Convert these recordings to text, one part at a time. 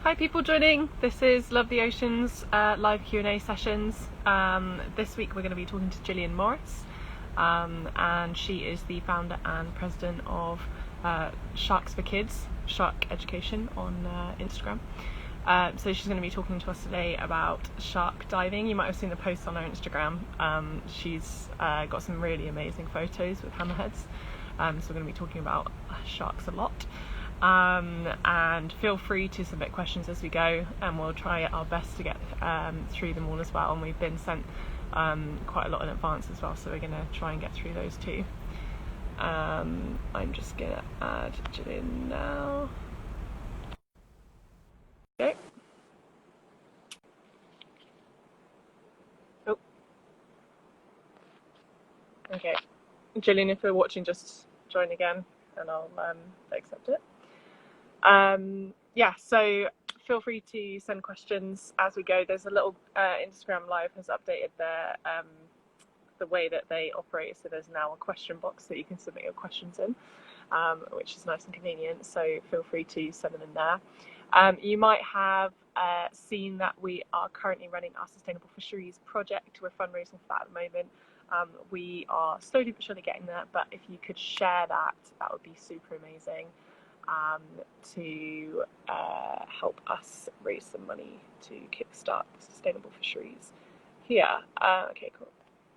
Hi people joining, this is Love the Oceans live Q&A sessions. This week we're going to be talking to Jillian Morris, and she is the founder and president of Sharks for Kids, Shark Education on Instagram. So she's going to be talking to us today about shark diving. You might have seen the posts on her Instagram. She's got some really amazing photos with hammerheads, so we're going to be talking about sharks a lot. And feel free to submit questions as we go, and we'll try our best to get through them all as well, and we've been sent quite a lot in advance as well, so we're going to try and get through those too. I'm just going to add Jillian now. Okay. Oh. Okay. Jillian, if you're watching, just join again and I'll accept it. Yeah, so feel free to send questions as we go. There's a little Instagram Live has updated the way that they operate, so there's now a question box that you can submit your questions in, which is nice and convenient, so feel free to send them in there. You might have seen that we are currently running our Sustainable Fisheries project. We're fundraising for that at the moment. We are slowly but surely getting there, but if you could share that, that would be super amazing. To help us raise some money to kickstart sustainable fisheries here. Okay, cool.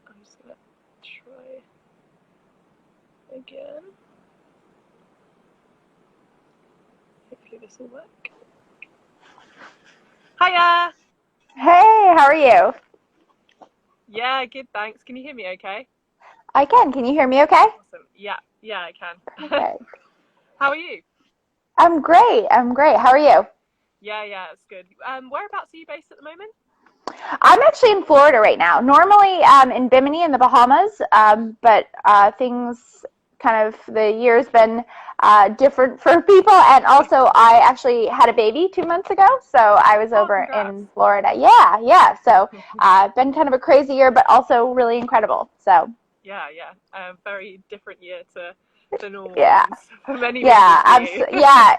I'm just gonna try again. Hopefully this will work. Hiya! Hey, how are you? Yeah, good, thanks. Can you hear me okay? I can. Can you hear me okay? Awesome. Yeah, I can. Perfect. How are you? I'm great. How are you? Yeah, it's good. Whereabouts are you based at the moment? I'm actually in Florida right now. Normally in Bimini in the Bahamas, but things the year's been different for people, and also I actually had a baby 2 months ago, so I was over in Florida. Yeah. So been kind of a crazy year, but also really incredible. So yeah, very different year to normal yeah. ones for many reasons. Yeah,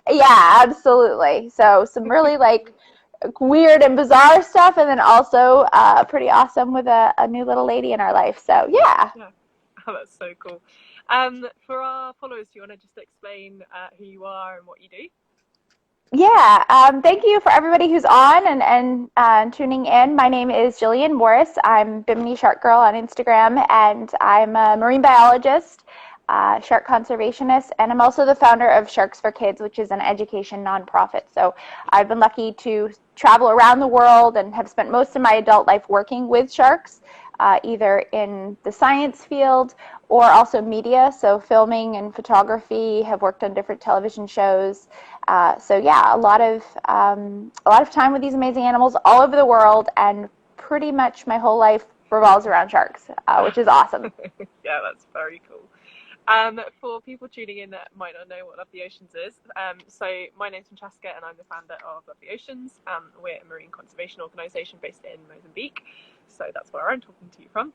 absolutely. So some really weird and bizarre stuff, and then also pretty awesome with a new little lady in our life. So yeah. Oh, that's so cool. For our followers, do you want to just explain who you are and what you do? Yeah, thank you for everybody who's on and tuning in. My name is Jillian Morris. I'm Bimini Shark Girl on Instagram, and I'm a marine biologist, shark conservationist, and I'm also the founder of Sharks for Kids, which is an education nonprofit. So I've been lucky to travel around the world and have spent most of my adult life working with sharks, either in the science field or also media, so filming and photography, have worked on different television shows. So yeah, a lot of time with these amazing animals all over the world, and pretty much my whole life revolves around sharks, which is awesome. Yeah, that's very cool. For people tuning in that might not know what Love the Oceans is, so my name's Francesca and I'm the founder of Love the Oceans. We're a marine conservation organisation based in Mozambique, so that's where I'm talking to you from.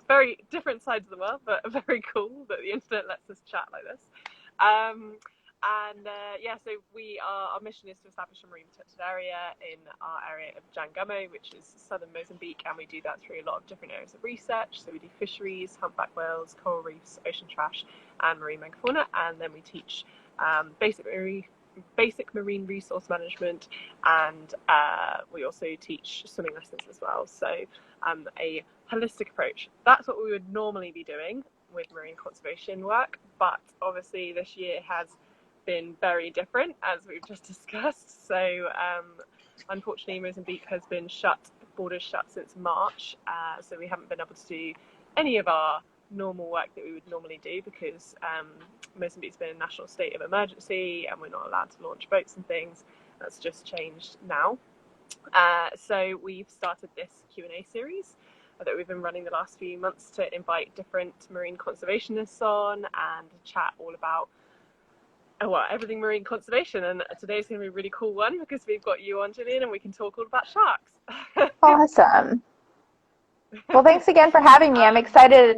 Very different sides of the world, but very cool that the internet lets us chat like this. So our mission is to establish a marine protected area in our area of Jangamo, which is southern Mozambique, and we do that through a lot of different areas of research. So we do fisheries, humpback whales, coral reefs, ocean trash, and marine megafauna, and then we teach basic marine resource management, and we also teach swimming lessons as well. So a holistic approach. That's what we would normally be doing with marine conservation work, but obviously this year has been very different, as we've just discussed. So unfortunately Mozambique has been borders shut since March, so we haven't been able to do any of our normal work that we would normally do, because Mozambique's been in a national state of emergency and we're not allowed to launch boats and things. That's just changed now. So we've started this Q&A series that we've been running the last few months to invite different marine conservationists on and chat all about everything marine conservation. And today's going to be a really cool one because we've got you on, Jillian, and we can talk all about sharks. Awesome. Well, thanks again for having me. I'm excited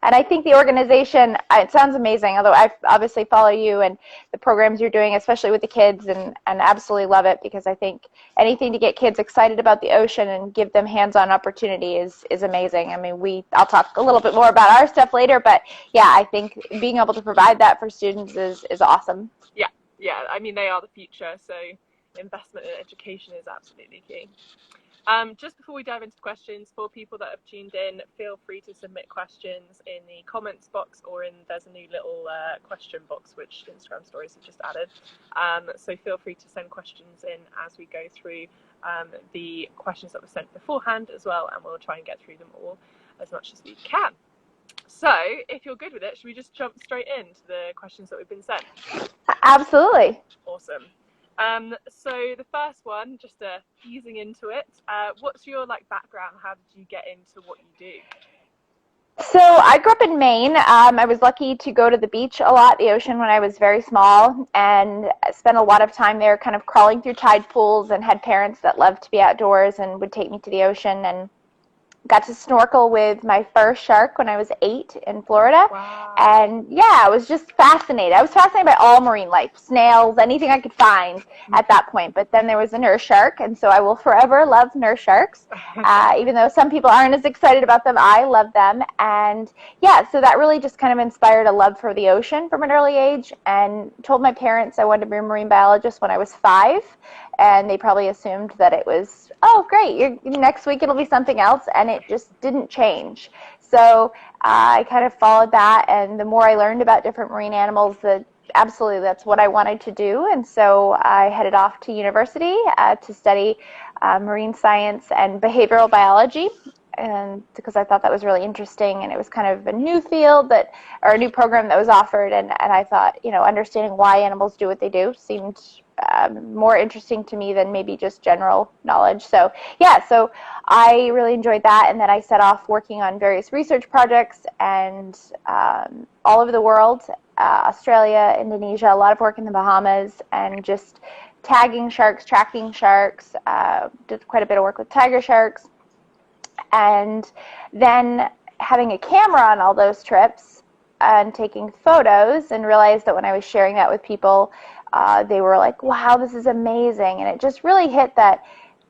And I think the organization, it sounds amazing, although I obviously follow you and the programs you're doing, especially with the kids, and absolutely love it, because I think anything to get kids excited about the ocean and give them hands-on opportunity is amazing. I mean, I'll talk a little bit more about our stuff later, but yeah, I think being able to provide that for students is awesome. Yeah, I mean, they are the future, so investment in education is absolutely key. Just before we dive into the questions, for people that have tuned in, feel free to submit questions in the comments box, or there's a new little question box which Instagram stories have just added. So feel free to send questions in as we go through the questions that were sent beforehand as well, and we'll try and get through them all as much as we can. So if you're good with it, should we just jump straight into the questions that we've been sent? Absolutely. Awesome. So the first one, just easing into it, what's your background? How did you get into what you do? So I grew up in Maine. I was lucky to go to the beach a lot, the ocean, when I was very small, and spent a lot of time there kind of crawling through tide pools, and had parents that loved to be outdoors and would take me to the ocean, and got to snorkel with my first shark when I was 8 in Florida. Wow. And yeah, I was just fascinated. I was fascinated by all marine life, snails, anything I could find at that point. But then there was a nurse shark, and so I will forever love nurse sharks. Even though some people aren't as excited about them, I love them. And yeah, so that really just kind of inspired a love for the ocean from an early age, and told my parents I wanted to be a marine biologist when I was 5. And they probably assumed that it was, oh, great, next week it'll be something else, and it just didn't change. So I kind of followed that, and the more I learned about different marine animals, absolutely that's what I wanted to do. And so I headed off to university to study marine science and behavioral biology, and because I thought that was really interesting, and it was kind of a new field or a new program that was offered, and I thought, understanding why animals do what they do seemed more interesting to me than maybe just general knowledge. So yeah, so I really enjoyed that, and then I set off working on various research projects and all over the world, Australia, Indonesia, a lot of work in the Bahamas, and just tagging sharks, tracking sharks, did quite a bit of work with tiger sharks, and then having a camera on all those trips and taking photos, and realized that when I was sharing that with people, they were like, wow, this is amazing. And it just really hit that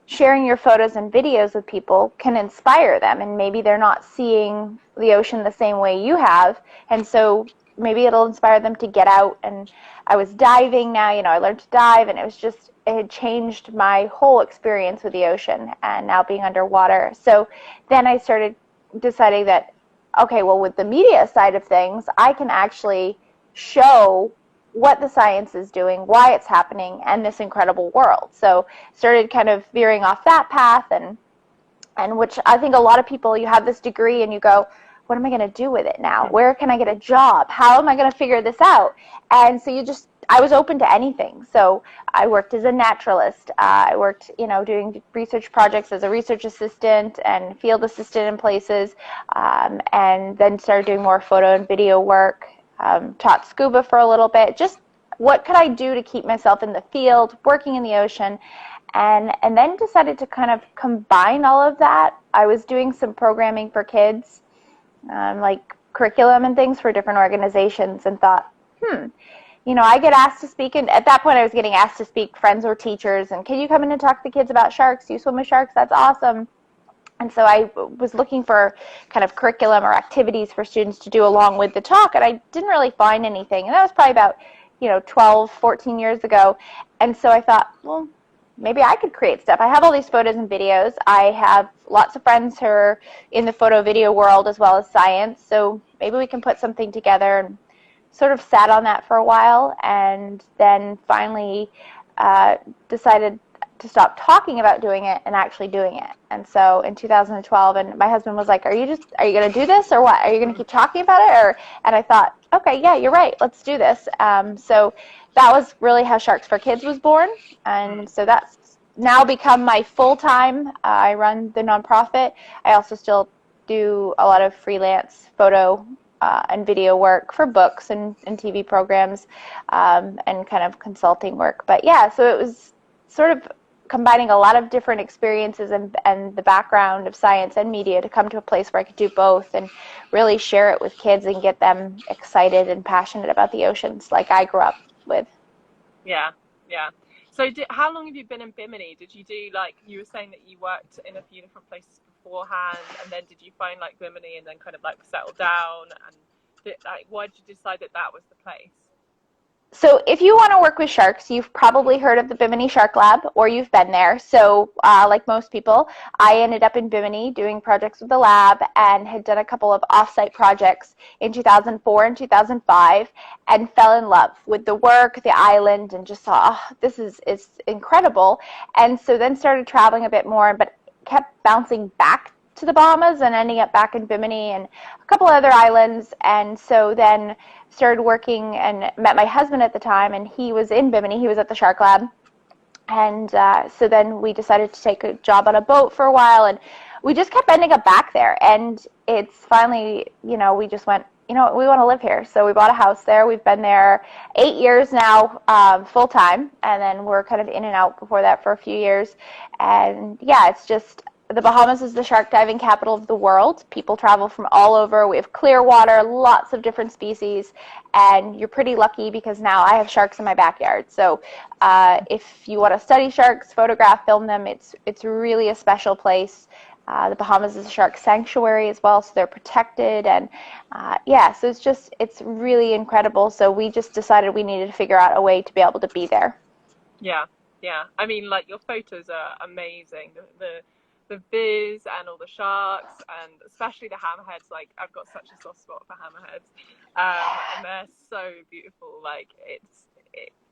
sharing your photos and videos with people can inspire them, and maybe they're not seeing the ocean the same way you have, and so maybe it'll inspire them to get out. And I was diving now, I learned to dive, and it had changed my whole experience with the ocean, and now being underwater. So then I started deciding that, okay, well, with the media side of things, I can actually show what the science is doing, why it's happening, and this incredible world. So started kind of veering off that path, and which I think a lot of people, you have this degree and you go, what am I going to do with it now? Where can I get a job? How am I going to figure this out? And so I was open to anything. So I worked as a naturalist. I worked, doing research projects as a research assistant and field assistant in places, and then started doing more photo and video work. Taught scuba for a little bit. Just what could I do to keep myself in the field, working in the ocean, and then decided to kind of combine all of that. I was doing some programming for kids, like curriculum and things for different organizations, and thought, I get asked to speak, and at that point I was getting asked to speak, friends or teachers, and can you come in and talk to the kids about sharks? Do you swim with sharks? That's awesome. And so I was looking for kind of curriculum or activities for students to do along with the talk, and I didn't really find anything. And that was probably about, 12, 14 years ago. And so I thought, well, maybe I could create stuff. I have all these photos and videos. I have lots of friends who are in the photo video world as well as science, so maybe we can put something together. And sort of sat on that for a while, and then finally decided to stop talking about doing it and actually doing it. And so in 2012, and my husband was like, are you going to do this, or what? Are you going to keep talking about it? And I thought, okay, yeah, you're right. Let's do this. So that was really how Sharks for Kids was born. And so that's now become my full-time. I run the nonprofit. I also still do a lot of freelance photo and video work for books and TV programs, and kind of consulting work. But yeah, so it was sort of combining a lot of different experiences and the background of science and media to come to a place where I could do both and really share it with kids and get them excited and passionate about the oceans like I grew up with. Yeah, yeah. So how long have you been in Bimini? Did you do, like, you were saying that you worked in a few different places beforehand, and then did you find like Bimini and then kind of like settle down, and why did you decide that that was the place? So if you want to work with sharks, you've probably heard of the Bimini Shark Lab, or you've been there. So like most people, I ended up in Bimini doing projects with the lab and had done a couple of off-site projects in 2004 and 2005 and fell in love with the work, the island, and just saw, oh, this is incredible. And so then started traveling a bit more, but kept bouncing back to the Bahamas and ending up back in Bimini and a couple other islands. And so then started working and met my husband at the time, and he was in Bimini. He was at the Shark Lab. And so then we decided to take a job on a boat for a while, and we just kept ending up back there. And it's finally, we just went, we want to live here. So we bought a house there. We've been there 8 years now, full time, and then we're kind of in and out before that for a few years. And yeah, it's just, the Bahamas is the shark diving capital of the world. People travel from all over. We have clear water, lots of different species, and you're pretty lucky because now I have sharks in my backyard. So if you want to study sharks, photograph, film them, it's really a special place. The Bahamas is a shark sanctuary as well, so they're protected, and so it's really incredible. So we just decided we needed to figure out a way to be able to be there. Yeah. I mean, like, your photos are amazing. The viz and all the sharks, and especially the hammerheads. Like, I've got such a soft spot for hammerheads, and they're so beautiful. Like,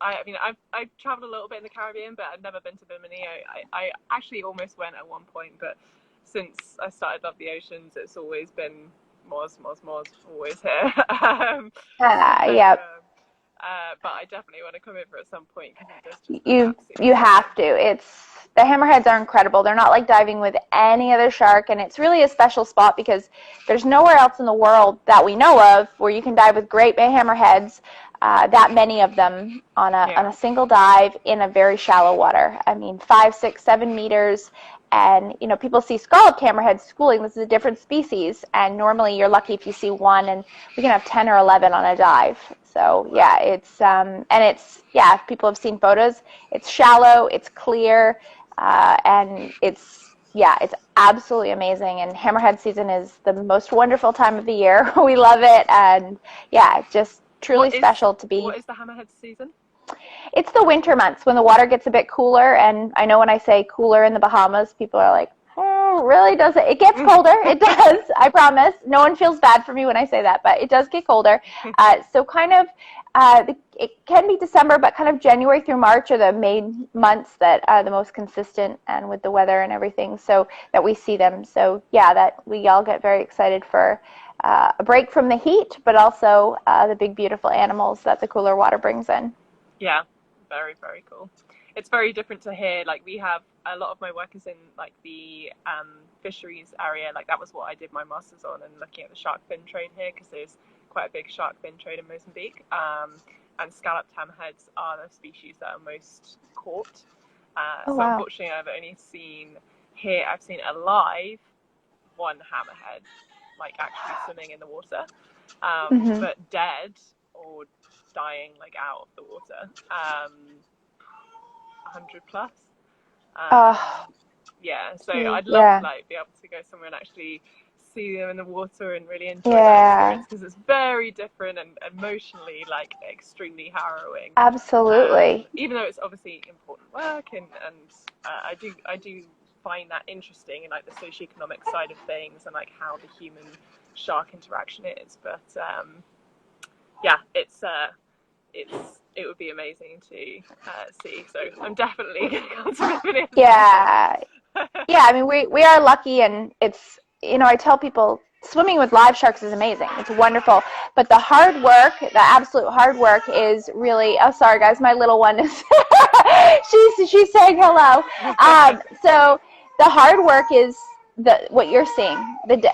I've traveled a little bit in the Caribbean, but I've never been to Bimini. I actually almost went at one point, but since I started Love the Oceans, it's always been Moz, always here. But I definitely want to come over at some point, because it does just you have to. The hammerheads are incredible. They're not like diving with any other shark, and it's really a special spot because there's nowhere else in the world that we know of where you can dive with great bay hammerheads, that many of them on a single dive in a very shallow water. I mean, 5, 6, 7 meters. And, people see scalloped hammerheads schooling. This is a different species, and normally you're lucky if you see one, and we can have 10 or 11 on a dive. So, yeah, if people have seen photos, it's shallow, it's clear, and it's absolutely amazing. And hammerhead season is the most wonderful time of the year. We love it, and, just truly special to be. What is the hammerhead season? It's the winter months when the water gets a bit cooler, and I know when I say cooler in the Bahamas, people are like, really does it? It gets colder. It does, I promise. No one feels bad for me when I say that, but it does get colder. So kind of, it can be December, but kind of January through March are the main months that are the most consistent, and with the weather and everything, so that we see them. So that we all get very excited for a break from the heat, but also the big, beautiful animals that the cooler water brings in. Yeah, very, very cool. It's very different to here. Like, we have a lot of my work is in like the fisheries area. Like, that was what I did my master's on, and looking at the shark fin trade here, because there's quite a big shark fin trade in Mozambique. And scalloped hammerheads are the species that are most caught. So unfortunately, I've only seen alive one hammerhead, like actually swimming in the water, but dead or dying like out of the water, 100 plus. So I'd love to like be able to go somewhere and actually see them in the water and really enjoy that experience, because it's very different and emotionally like extremely harrowing. Absolutely. Even though it's obviously important work, and I do find that interesting, and like the socioeconomic side of things, and like how the human shark interaction is, but it would be amazing to see. So I'm definitely going to come to Bimini. I mean, we are lucky, and it's, I tell people swimming with live sharks is amazing. It's wonderful, but the hard work, the absolute hard work, is really. Oh, sorry guys, my little one is she's saying hello. So the hard work is what you're seeing,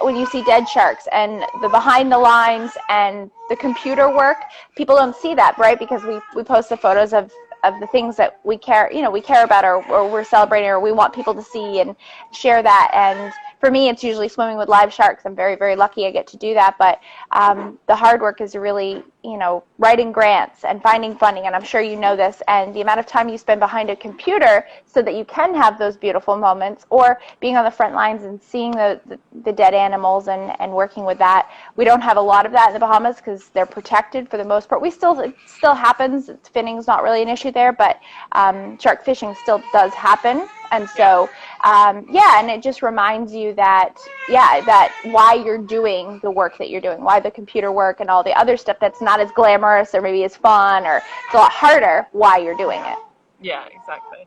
when you see dead sharks, and the behind the lines and the computer work. People don't see that, right? Because we post the photos of of the things that we care, we care about, or we're celebrating, or we want people to see and share that. And for me, it's usually swimming with live sharks. I'm very, very lucky I get to do that. But the hard work is really, writing grants and finding funding. And I'm sure you know this. And the amount of time you spend behind a computer so that you can have those beautiful moments, or being on the front lines and seeing the dead animals and working with that. We don't have a lot of that in the Bahamas because they're protected for the most part. It still happens. Finning's not really an issue there, but shark fishing still does happen. And so, and it just reminds you that why you're doing the work that you're doing, why the computer work and all the other stuff that's not as glamorous or maybe as fun, or it's a lot harder, why you're doing it. Yeah, exactly.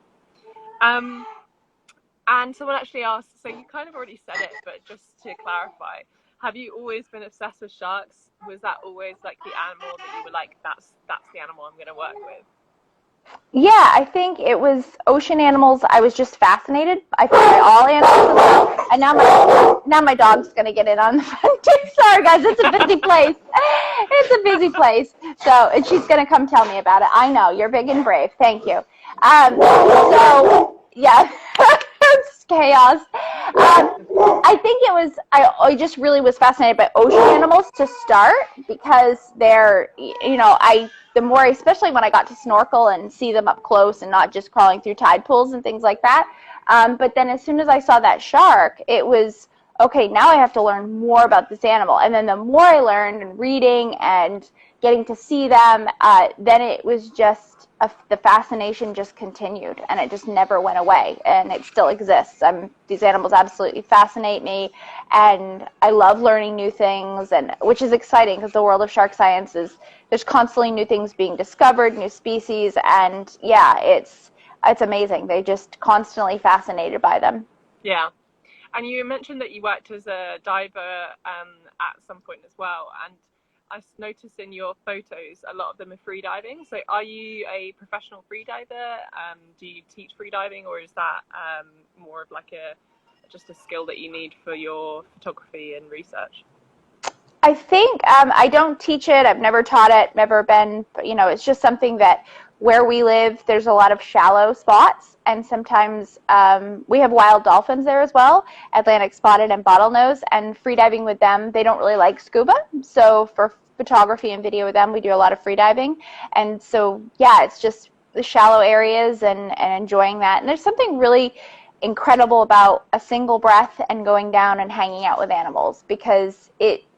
And someone actually asked, so you kind of already said it, but just to clarify, have you always been obsessed with sharks? Was that always like the animal that you were like, that's the animal I'm going to work with? Yeah, I think it was ocean animals. I was just fascinated. I think by all animals as well. And now my dog's going to get in on the fun too. Sorry, guys, it's a busy place. It's a busy place. So, and she's going to come tell me about it. I know, you're big and brave. Thank you. So, yeah, it's chaos. I think I just really was fascinated by ocean animals to start, because they're, the more, especially when I got to snorkel and see them up close and not just crawling through tide pools and things like that. But then as soon as I saw that shark, it was, okay, now I have to learn more about this animal. And then the more I learned, and reading and getting to see them, then it was just, the fascination just continued, and it just never went away, and it still exists. These animals absolutely fascinate me, and I love learning new things, and which is exciting, because the world of shark science there's constantly new things being discovered, new species, and yeah, it's amazing. They just constantly fascinated by them. Yeah. And you mentioned that you worked as a diver at some point as well, and I noticed in your photos a lot of them are free diving. So are you a professional free diver? Do you teach free diving, or is that more of like just a skill that you need for your photography and research? I think I don't teach it. I've never taught it, never been, it's just something that where we live, there's a lot of shallow spots, and sometimes we have wild dolphins there as well, Atlantic spotted and bottlenose, and freediving with them, they don't really like scuba, so for photography and video with them, we do a lot of freediving, and so, yeah, it's just the shallow areas and enjoying that, and there's something really incredible about a single breath and going down and hanging out with animals, because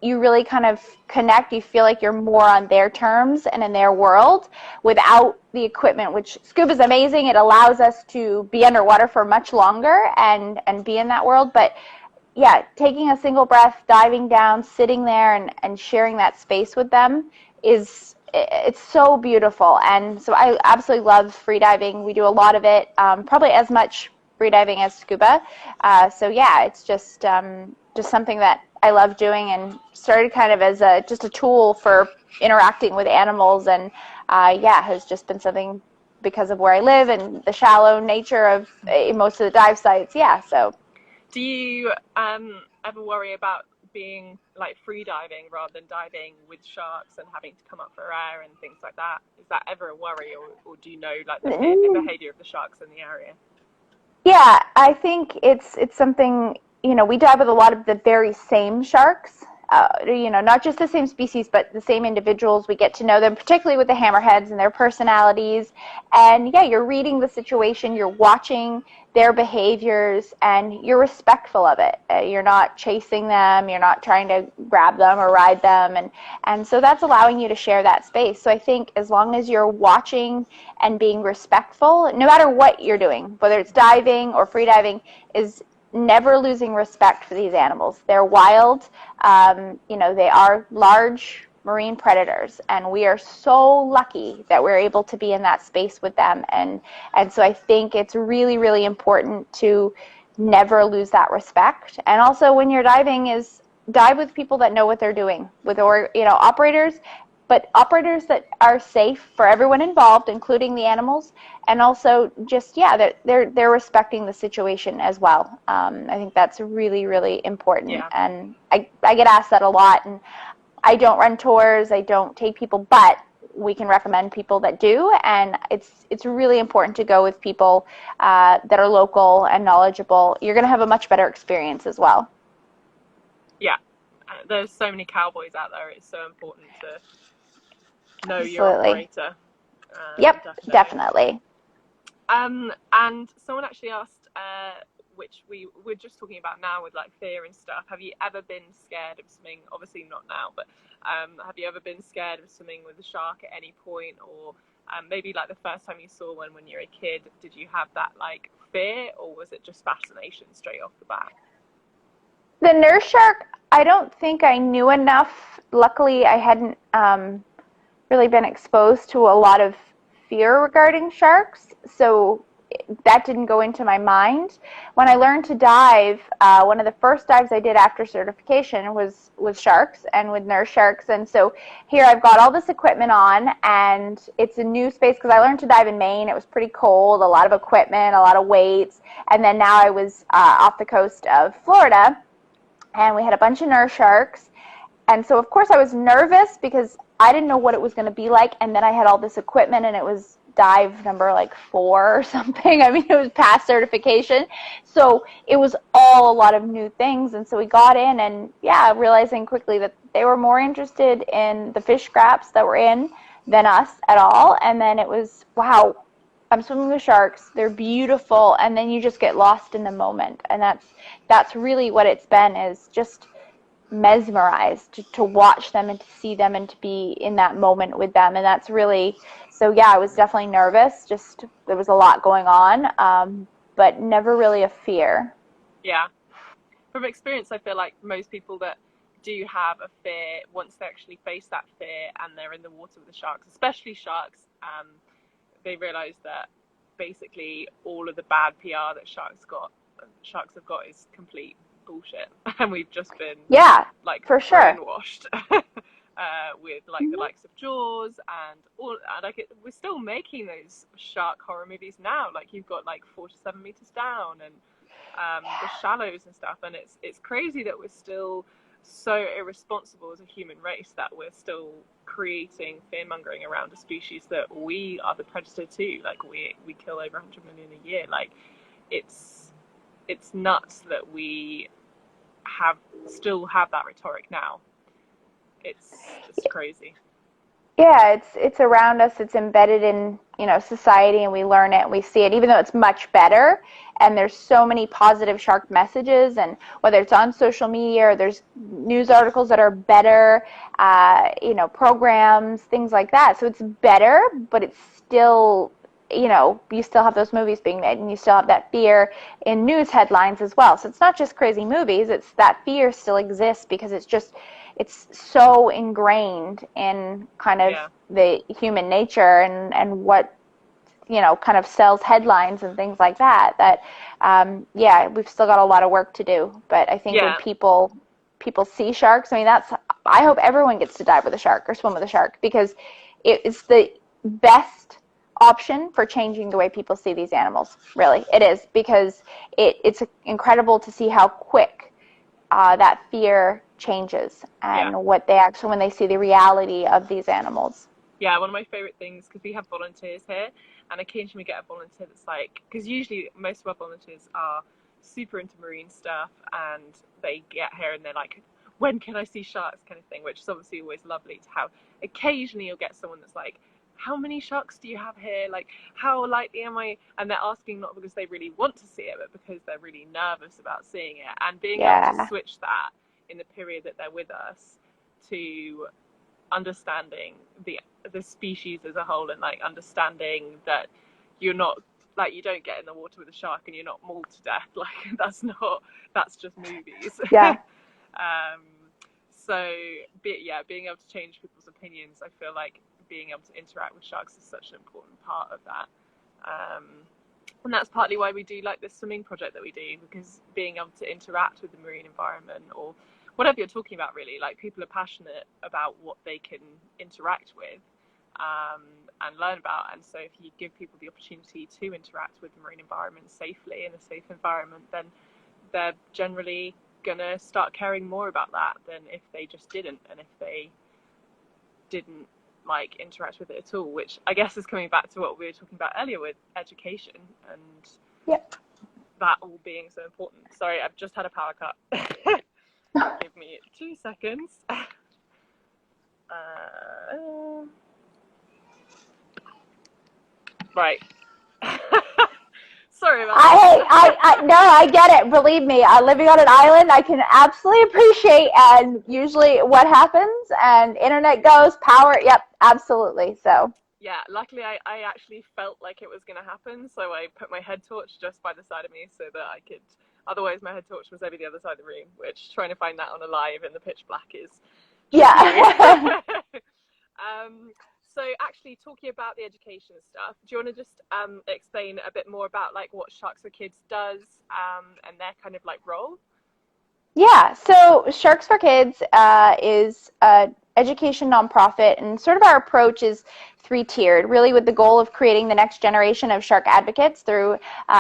you really kind of connect. You feel like you're more on their terms and in their world without the equipment, which scuba is amazing. It allows us to be underwater for much longer and be in that world. But yeah, taking a single breath, diving down, sitting there and sharing that space with them it's so beautiful. And so I absolutely love freediving. We do a lot of it, probably as much freediving as scuba. So yeah, it's just something that I love doing, and started kind of as just a tool for interacting with animals, and has just been something because of where I live and the shallow nature of most of the dive sites. Yeah. So do you ever worry about being like free diving rather than diving with sharks and having to come up for air and things like that? Is that ever a worry, or do you know like the behavior of the sharks in the area? Yeah, I think it's something, we dive with a lot of the very same sharks, not just the same species, but the same individuals. We get to know them, particularly with the hammerheads and their personalities. And yeah, you're reading the situation, you're watching their behaviors, and you're respectful of it. You're not chasing them, you're not trying to grab them or ride them. And so that's allowing you to share that space. So I think as long as you're watching and being respectful, no matter what you're doing, whether it's diving or free diving, is never losing respect for these animals. They're wild. They are large marine predators, and we are so lucky that we're able to be in that space with them. And so I think it's really, really important to never lose that respect. And also when you're diving, is dive with people that know what they're doing, with operators, but operators that are safe for everyone involved, including the animals, and also just, they're respecting the situation as well. I think that's really, really important. Yeah. And I get asked that a lot, and I don't run tours, I don't take people, but we can recommend people that do, and it's really important to go with people that are local and knowledgeable. You're going to have a much better experience as well. Yeah, there's so many cowboys out there. It's so important to know your Absolutely. operator. Yep, definitely. And someone actually asked, which we're just talking about now with like fear and stuff. Have you ever been scared of swimming? Obviously not now, but have you ever been scared of swimming with a shark at any point? Or maybe like the first time you saw one when you were a kid, did you have that like fear, or was it just fascination straight off the bat? The nurse shark, I don't think I knew enough. Luckily, I hadn't really been exposed to a lot of fear regarding sharks, so that didn't go into my mind. When I learned to dive, one of the first dives I did after certification was with sharks and with nurse sharks, and so here I've got all this equipment on, and it's a new space because I learned to dive in Maine. It was pretty cold, a lot of equipment, a lot of weights, and then now I was off the coast of Florida, and we had a bunch of nurse sharks. And so, of course, I was nervous because I didn't know what it was going to be like. And then I had all this equipment, and it was dive number like 4 or something. I mean, it was past certification. So it was all a lot of new things. And so we got in, and yeah, realizing quickly that they were more interested in the fish scraps that were in than us at all. And then it was, wow, I'm swimming with sharks. They're beautiful. And then you just get lost in the moment. And that's really what it's been, is just mesmerized to watch them and to see them and to be in that moment with them. And that's really, so yeah, I was definitely nervous. Just there was a lot going on, but never really a fear. Yeah. From experience, I feel like most people that do have a fear, once they actually face that fear and they're in the water with the sharks, especially sharks, they realize that basically all of the bad PR that sharks have got is complete bullshit, and we've just been like for brainwashed with like the likes of Jaws and all, and like we're still making those shark horror movies now. Like you've got like 4 to 7 meters down and the shallows and stuff, and it's crazy that we're still so irresponsible as a human race that we're still creating fear-mongering around a species that we are the predator to. Like we kill over 100 million a year. Like it's nuts that we still have that rhetoric now. It's just crazy. Yeah, it's around us. It's embedded in, society, and we learn it and we see it, even though it's much better. And there's so many positive shark messages, and whether it's on social media or there's news articles that are better, programs, things like that. So it's better, but it's still, you still have those movies being made, and you still have that fear in news headlines as well. So it's not just crazy movies. It's that fear still exists because it's so ingrained in kind of the human nature and what, kind of sells headlines and things like that, we've still got a lot of work to do. But I think when people see sharks, I hope everyone gets to dive with a shark or swim with a shark, because it's the best option for changing the way people see these animals. Really, it is, because it's incredible to see how quick that fear changes and what they actually, when they see the reality of these animals. Yeah, one of my favorite things, because we have volunteers here, and occasionally we get a volunteer that's like, because usually most of our volunteers are super into marine stuff, and they get here and they're like, when can I see sharks, kind of thing, which is obviously always lovely to have. Occasionally you'll get someone that's like, how many sharks do you have here? Like, how likely am I? And they're asking not because they really want to see it, but because they're really nervous about seeing it. And being able to switch that in the period that they're with us to understanding the species as a whole, and like understanding that you're not, like, you don't get in the water with a shark and you're not mauled to death. Like that's just movies. So being able to change people's opinions, I feel like being able to interact with sharks is such an important part of that. And that's partly why we do like this swimming project that we do, because being able to interact with the marine environment, or whatever you're talking about, really, like, people are passionate about what they can interact with and learn about. And so if you give people the opportunity to interact with the marine environment safely, in a safe environment, then they're generally going to start caring more about that than if they just didn't. And if they didn't, like interact with it at all, which I guess is coming back to what we were talking about earlier with education and Yep. that all being so important. Sorry, I've just had a power cut. Give me 2 seconds. Right. Sorry about that. No, I get it. Believe me, living on an island, I can absolutely appreciate, and usually what happens, and internet goes, power, yep, absolutely, so. Yeah, luckily I actually felt like it was going to happen, so I put my head torch just by the side of me so that I could, otherwise my head torch was over the other side of the room, which trying to find that on a live in the pitch black is Yeah. So actually talking about the education stuff, do you want to just explain a bit more about like what Sharks for Kids does and their kind of like role? Yeah, so Sharks for Kids is an education nonprofit, and sort of our approach is three-tiered, really with the goal of creating the next generation of shark advocates through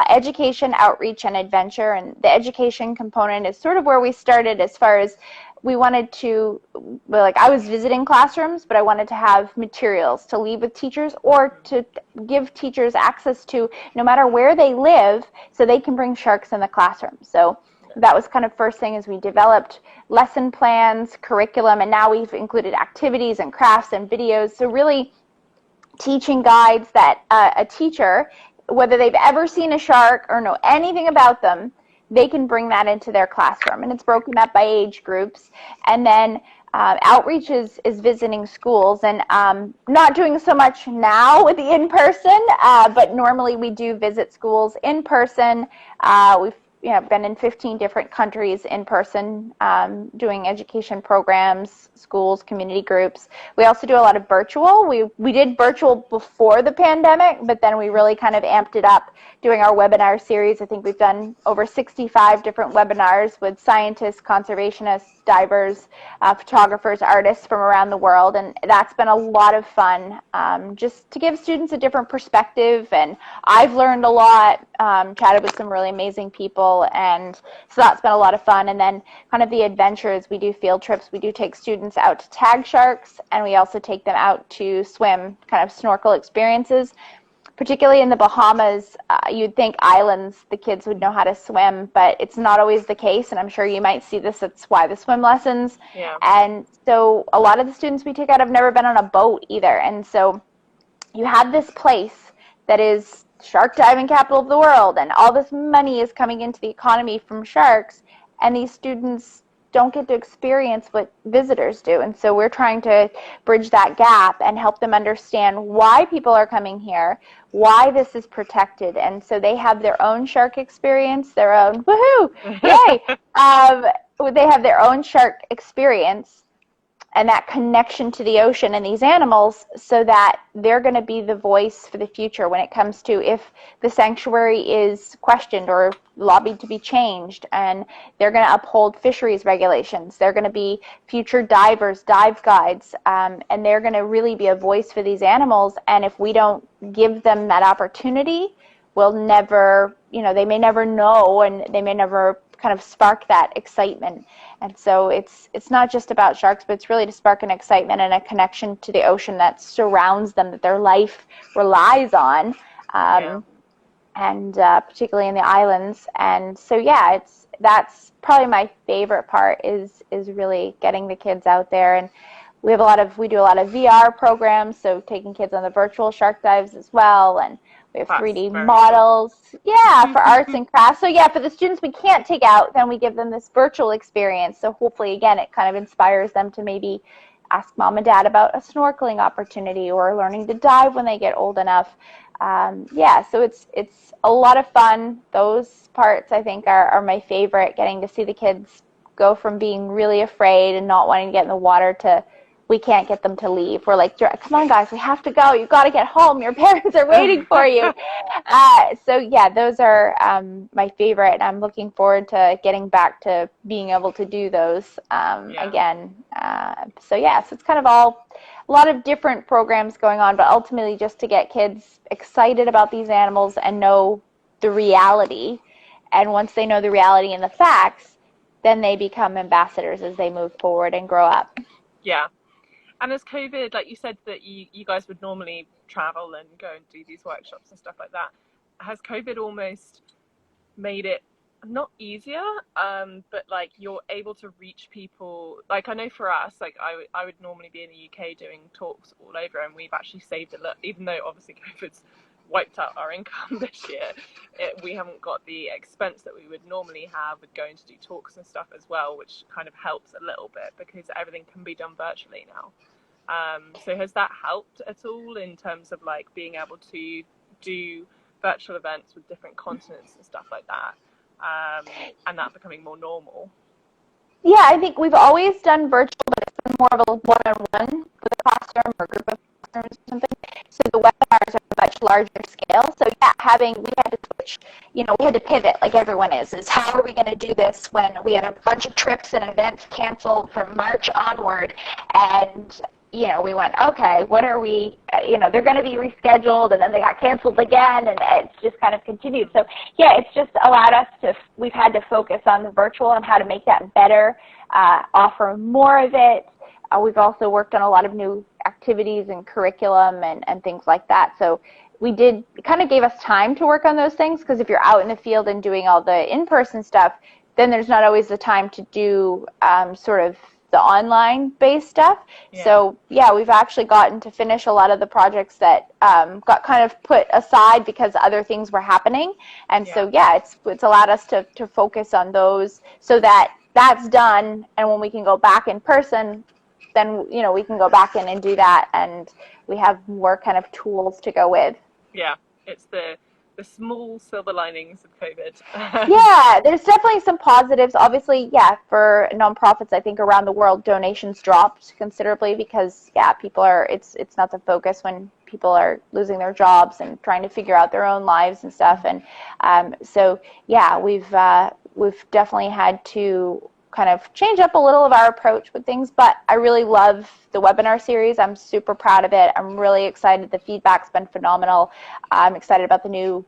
education, outreach, and adventure. And the education component is sort of where we started as far as we wanted to, well, like I was visiting classrooms, but I wanted to have materials to leave with teachers or to give teachers access to no matter where they live so they can bring sharks in the classroom. So that was kind of first thing as we developed lesson plans, curriculum, and now we've included activities and crafts and videos. So really teaching guides that a teacher, whether they've ever seen a shark or know anything about them, they can bring that into their classroom. And it's broken up by age groups. And then outreach is visiting schools, and not doing so much now with the in-person, but normally we do visit schools in person. We've been in 15 different countries in person, doing education programs, schools, community groups. We also do a lot of virtual. We did virtual before the pandemic, but then we really kind of amped it up doing our webinar series. I think we've done over 65 different webinars with scientists, conservationists, divers, photographers, artists from around the world, and that's been a lot of fun, just to give students a different perspective. And I've learned a lot, chatted with some really amazing people, and so that's been a lot of fun. And then kind of the adventures, we do field trips, we do take students out to tag sharks, and we also take them out to swim, kind of snorkel experiences. Particularly in the Bahamas, you'd think islands, the kids would know how to swim, but it's not always the case, and I'm sure you might see this, that's why the swim lessons. Yeah. And so a lot of the students we take out have never been on a boat either, and so you have this place that is shark diving capital of the world, and all this money is coming into the economy from sharks, and these students don't get to experience what visitors do. And so we're trying to bridge that gap and help them understand why people are coming here, why this is protected. And so they have their own shark experience, their own, woohoo, yay! They have their own shark experience and that connection to the ocean and these animals, so that they're going to be the voice for the future when it comes to if the sanctuary is questioned or lobbied to be changed, and they're going to uphold fisheries regulations. They're going to be future divers, dive guides, and they're going to really be a voice for these animals. And if we don't give them that opportunity, we'll never, they may never know, and they may never kind of spark that excitement. And so it's not just about sharks, but it's really to spark an excitement and a connection to the ocean that surrounds them, that their life relies on, and particularly in the islands. And so that's probably my favorite part is really getting the kids out there. And we do a lot of VR programs, so taking kids on the virtual shark dives as well, and we have 3D models, for arts and crafts. So for the students we can't take out, then we give them this virtual experience. So hopefully, again, it kind of inspires them to maybe ask mom and dad about a snorkeling opportunity or learning to dive when they get old enough. So it's a lot of fun. Those parts, I think, are my favorite, getting to see the kids go from being really afraid and not wanting to get in the water to we can't get them to leave. We're like, come on, guys, we have to go. You've got to get home. Your parents are waiting for you. Those are my favorite, and I'm looking forward to getting back to being able to do those again. So it's kind of a lot of different programs going on, but ultimately just to get kids excited about these animals and know the reality. And once they know the reality and the facts, then they become ambassadors as they move forward and grow up. Yeah. And as COVID, like you said that you guys would normally travel and go and do these workshops and stuff like that, has COVID almost made it not easier, but like you're able to reach people? Like I know for us, like I would normally be in the UK doing talks all over, and we've actually saved a lot, even though obviously COVID's wiped out our income this year. We haven't got the expense that we would normally have with going to do talks and stuff as well, which kind of helps a little bit because everything can be done virtually now. So has that helped at all in terms of like being able to do virtual events with different continents and stuff like that, and that becoming more normal? Yeah, I think we've always done virtual, but it's been more of a one-on-one with a classroom or a group of classrooms or something. So the webinars are a much larger scale. So yeah, we had to switch, we had to pivot like everyone is how are we going to do this when we had a bunch of trips and events canceled from March onward, and we went, okay, what are we, they're going to be rescheduled, and then they got canceled again, and it's just kind of continued. So, yeah, it's just allowed us we've had to focus on the virtual and how to make that better, offer more of it. We've also worked on a lot of new activities and curriculum and things like that. So it kind of gave us time to work on those things, because if you're out in the field and doing all the in-person stuff, then there's not always the time to do sort of the online-based stuff. Yeah. So, yeah, we've actually gotten to finish a lot of the projects that got kind of put aside because other things were happening. And so, yeah, it's allowed us to focus on those so that that's done. And when we can go back in person, then, we can go back in and do that. And we have more kind of tools to go with. Yeah, it's the small silver linings of COVID. Yeah, there's definitely some positives. Obviously, yeah, for nonprofits, I think around the world, donations dropped considerably because, yeah, it's not the focus when people are losing their jobs and trying to figure out their own lives and stuff. And so, yeah, we've definitely had to kind of change up a little of our approach with things, but I really love the webinar series. I'm super proud of it. I'm really excited. The feedback's been phenomenal. I'm excited about the new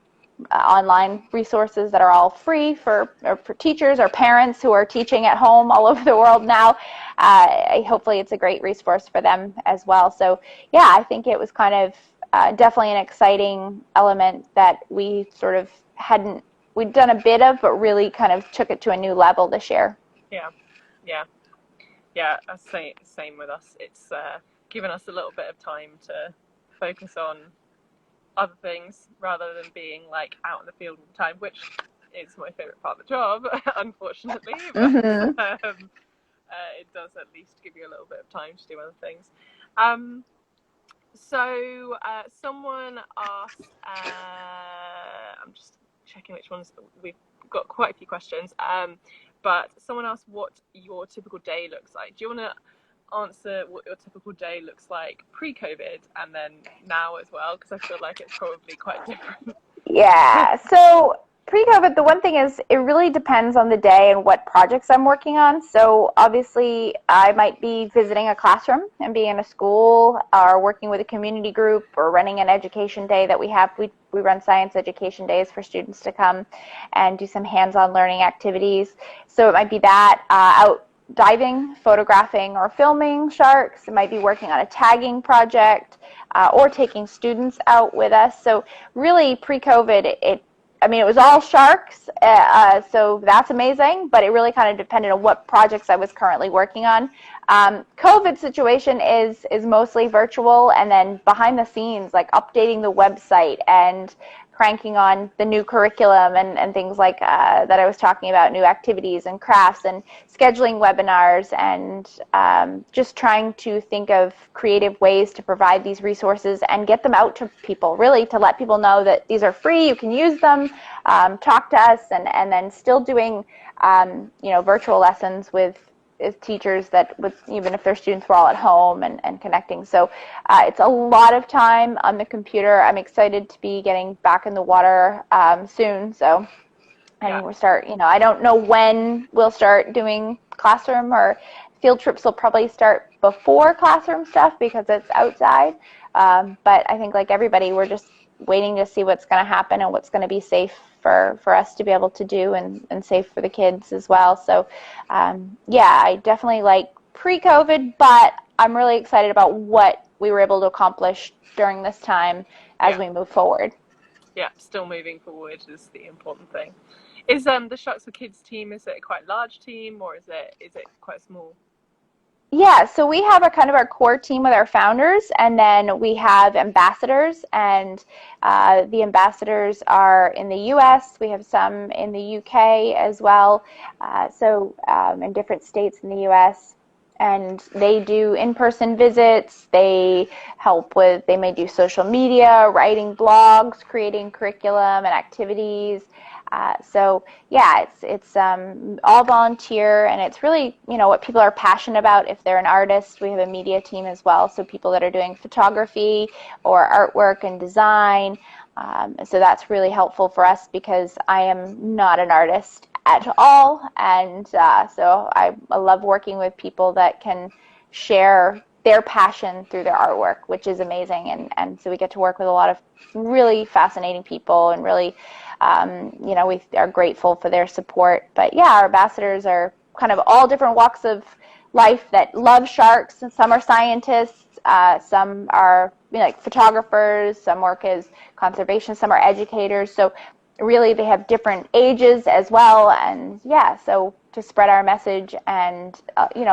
online resources that are all free for teachers or parents who are teaching at home all over the world now. Hopefully it's a great resource for them as well. So yeah, I think it was kind of definitely an exciting element that we sort of we'd done a bit of, but really kind of took it to a new level this year. Yeah, same with us. It's given us a little bit of time to focus on other things rather than being like out in the field all the time, which is my favorite part of the job, unfortunately. But it does at least give you a little bit of time to do other things. So someone asked, I'm just checking which ones, we've got quite a few questions, but someone asked what your typical day looks like. Do you want to answer what your typical day looks like pre-COVID and then now as well? Because I feel like it's probably quite different. Yeah, so pre-COVID, the one thing is it really depends on the day and what projects I'm working on. So obviously I might be visiting a classroom and being in a school or working with a community group or running an education day that we have. We run science education days for students to come and do some hands-on learning activities. So it might be that out diving, photographing, or filming sharks. It might be working on a tagging project or taking students out with us. So really pre-COVID, it was all sharks, so that's amazing, but it really kind of depended on what projects I was currently working on. COVID situation is mostly virtual, and then behind the scenes, like updating the website and cranking on the new curriculum and things like that I was talking about, new activities and crafts and scheduling webinars and just trying to think of creative ways to provide these resources and get them out to people, really to let people know that these are free, you can use them, talk to us, and then still doing virtual lessons with teachers that even if their students were all at home and connecting. So it's a lot of time on the computer. I'm excited to be getting back in the water soon. So, and we'll start, I don't know when we'll start doing classroom or field trips will probably start before classroom stuff because it's outside. But I think like everybody, we're just waiting to see what's going to happen and what's going to be safe for us to be able to do and safe for the kids as well. So, I definitely like pre-COVID, but I'm really excited about what we were able to accomplish during this time as we move forward. Yeah, still moving forward is the important thing. Is the Sharks for Kids team, is it a quite large team, or is it quite small? Yeah, so we have a kind of our core team with our founders, and then we have ambassadors, and the ambassadors are in the U.S. We have some in the U.K. as well, in different states in the U.S. And they do in-person visits. They they may do social media, writing blogs, creating curriculum and activities. It's all volunteer, and it's really, what people are passionate about. If they're an artist, we have a media team as well, so people that are doing photography or artwork and design. So that's really helpful for us because I am not an artist at all, and so I love working with people that can share their passion through their artwork, which is amazing, and so we get to work with a lot of really fascinating people, and really we are grateful for their support. But yeah, our ambassadors are kind of all different walks of life that love sharks, and some are scientists, some are like photographers, some work as conservationists, some are educators, so really they have different ages as well. And so to spread our message and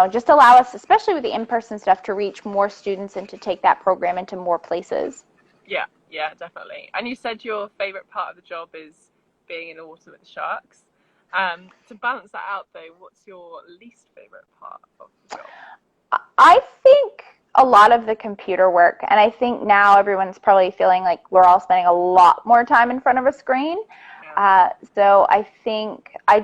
just allow us, especially with the in-person stuff, to reach more students and to take that program into more places. Yeah, definitely. And you said your favorite part of the job is being in the water with the sharks. To balance that out though, what's your least favorite part of the job? I think a lot of the computer work, and I think now everyone's probably feeling like we're all spending a lot more time in front of a screen. So I think I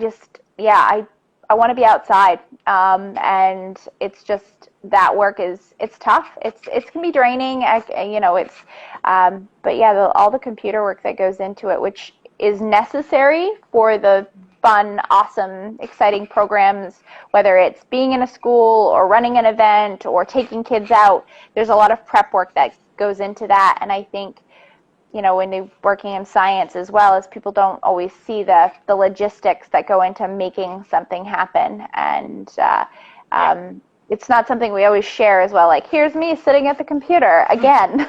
want to be outside, and it's just that work it's tough. It can be draining, but yeah, all the computer work that goes into it, which is necessary for the fun, awesome, exciting programs, whether it's being in a school or running an event or taking kids out. There's a lot of prep work that goes into that, and I think when they're working in science as well, as people don't always see the logistics that go into making something happen. And it's not something we always share as well. Like, here's me sitting at the computer again.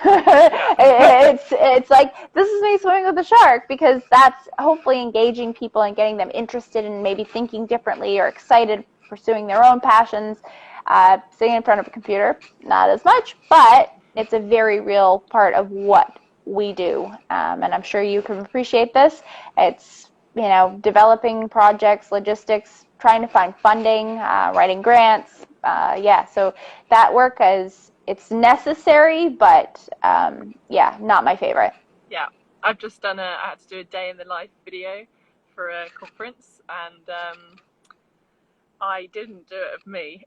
It's like, this is me swimming with a shark, because that's hopefully engaging people and getting them interested in maybe thinking differently or excited, pursuing their own passions. Sitting in front of a computer, not as much, but it's a very real part of what we do, and I'm sure you can appreciate this. It's developing projects, logistics, trying to find funding, writing grants. So that work it's necessary, but not my favorite. Yeah, I've just I had to do a day in the life video for a conference, and I didn't do it of me.